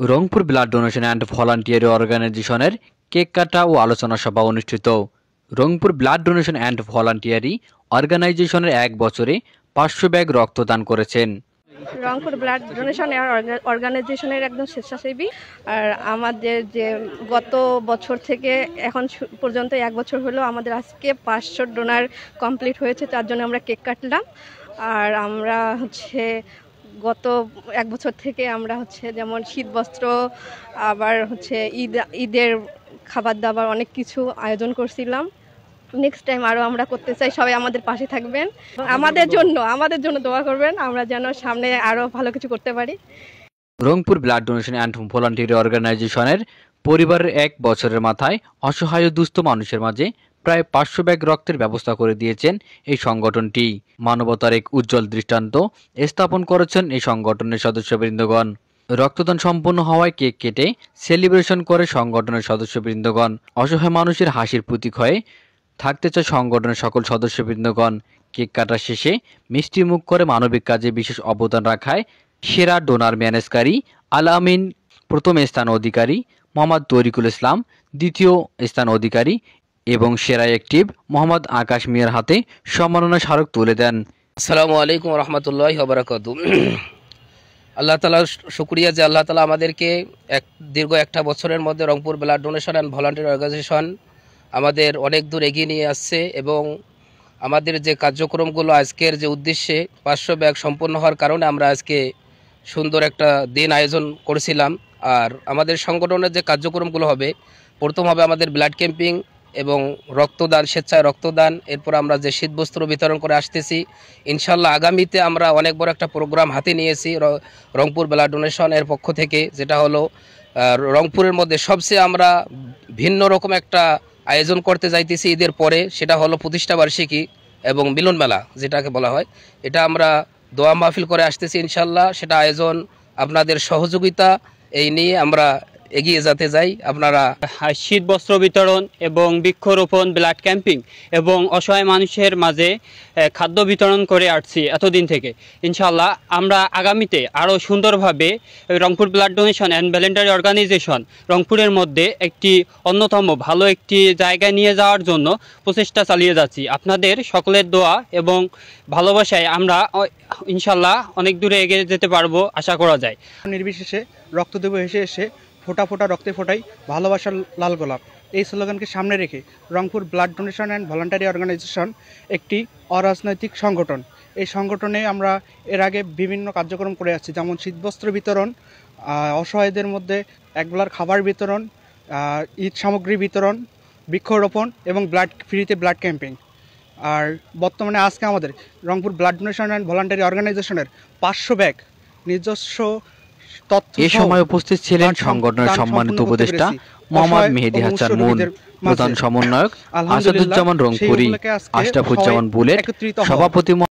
Rangpur blood donation and voluntary অর্গানাইজেশনের cake কাটা ও আলোচনা সভা অনুষ্ঠিত। Rangpur blood donation and voluntary অর্গানাইজেশনের ১ বছরে ৫০০ ব্যাগ রক্তদান করেছেন। রংপুর ব্লাড ডোনেশন অর্গানাইজেশনের একদম স্বেচ্ছাসেবী। আর আমাদের যে গত বছর থেকে এখন পর্যন্ত ১ বছর হলো, আমাদের আজকে ৫০০ ডোনার কমপ্লিট হয়েছে, তার জন্য আমরা কেক কাটলাম। আর আমরা গত ১ বছর থেকে আমরা যেমন শীত বস্ত্র, আবার ঈদের খাবার দাবার অনেক কিছু আয়োজন করছিলাম। নেক্সট টাইম আরও আমরা করতে চাই। সবাই আমাদের পাশে থাকবেন, আমাদের জন্য দোয়া করবেন, আমরা যেন সামনে আরও ভালো কিছু করতে পারি। Rangpur blood donation and voluntary অর্গানাইজেশনের পরিবারের ১ বছরের মাথায় অসহায় ও দুস্থ মানুষের মাঝে প্রায় ৫০০ ব্যাগ রক্তের ব্যবস্থা করে দিয়েছেন এই সংগঠনটি। মানবতার এক উজ্জ্বল দৃষ্টান্ত স্থাপন করেছেন এই সংগঠনের সদস্যবৃন্দগণ। রক্তদান সম্পন্ন হওয়ায় কেক কেটে সেলিব্রেশন করে সংগঠনের সদস্যবৃন্দগণ। অসহায় মানুষের হাসির প্রতীক হয়ে থাকতে চায় সংগঠনের সকল সদস্যবৃন্দগণ। কেক কাটা শেষে মিষ্টি মুখ করে মানবিক কাজে বিশেষ অবদান রাখায় সেরা ডোনার ম্যানেজকারী আল আমিন প্রথম স্থান অধিকারী, মোহাম্মদ তরিকুল ইসলাম দ্বিতীয় স্থান অধিকারী এবং সেরা অ্যাক্টিভ মোহাম্মদ আকাশ মিয়ার হাতে সম্মাননা স্মারক তুলে দেন। আসসালামু আলাইকুম রহমতুল্লাহি ওয়া বারাকাতুহু। আল্লাহ তাআলার শুকরিয়া যে আল্লাহ তাআলা আমাদেরকে দীর্ঘ একটা বছরের মধ্যে Rangpur blood donation and voluntary organisation আমাদের অনেক দূর এগিয়ে নিয়ে আসছে এবং আমাদের যে কার্যক্রমগুলো আজকের যে উদ্দেশ্যে ৫০০ ব্যাগ সম্পন্ন হওয়ার কারণে আমরা আজকে সুন্দর একটা দিন আয়োজন করেছিলাম। আর আমাদের সংগঠনের যে কার্যক্রমগুলো হবে, প্রথম হবে আমাদের ব্লাড ক্যাম্পিং এবং রক্তদান, স্বেচ্ছায় রক্তদান। এরপর আমরা যে শীতবস্ত্র বিতরণ করে আসতেছি, ইনশাল্লাহ আগামীতে আমরা অনেক বড় একটা প্রোগ্রাম হাতে নিয়েছি রংপুর ব্লাড ডোনেশনের পক্ষ থেকে, যেটা হলো রংপুরের মধ্যে সবচেয়ে আমরা ভিন্ন রকম একটা আয়োজন করতে যাইতেছি ঈদের পরে। সেটা হলো প্রতিষ্ঠা বার্ষিকী এবং মিলন মেলা যেটাকে বলা হয়। এটা আমরা দোয়া মাহফিল করে আসতেছি ইনশাল্লাহ। সেটা আয়োজন আপনাদের সহযোগিতা এই নিয়ে আমরা এগিয়ে যেতে যাই। আপনারা শীত বস্ত্র বিতরণ এবং বৃক্ষরোপণ, ব্লাড ক্যাম্পিং এবং অসহায় মানুষের মাঝে খাদ্য বিতরণ করে আসছি এতদিন থেকে। ইনশাল্লাহ আমরা আগামীতে আরও সুন্দরভাবে Rangpur blood donation and voluntary organisation রংপুরের মধ্যে একটি অন্যতম ভালো একটি জায়গায় নিয়ে যাওয়ার জন্য প্রচেষ্টা চালিয়ে যাচ্ছি। আপনাদের সকলের দোয়া এবং ভালোবাসায় আমরা ইনশাল্লাহ অনেক দূরে এগিয়ে যেতে পারবো আশা করা যায়। নির্বিশেষে রক্ত দেব হেসে এসে ফোটা ফোটা রক্তে ফোটাই ভালোবাসার লাল গোলাপ, এই স্লোগানকে সামনে রেখে Rangpur blood donation and voluntary organisation একটি অরাজনৈতিক সংগঠন। এই সংগঠনে আমরা এর আগে বিভিন্ন কার্যক্রম করে আসছি, যেমন শীতবস্ত্র বিতরণ, অসহায়দের মধ্যে একবেলার খাবার বিতরণ, ঈদ সামগ্রী বিতরণ, বৃক্ষরোপণ এবং ফ্রিতে ব্লাড ক্যাম্পিং। আর বর্তমানে আজকে আমাদের Rangpur blood donation and voluntary অর্গানাইজেশনের ৫০০ ব্যাগ নিজস্ব এ সময় উপস্থিত ছিলেন সংগঠনের সম্মানিত উপদেষ্টা মোহাম্মদ মেহেদী হাসান মুন, প্রধান সমন্বয়ক আসাদুজ্জামান রংপুরি, আশরাফুজ্জামান বুলেট, সভাপতি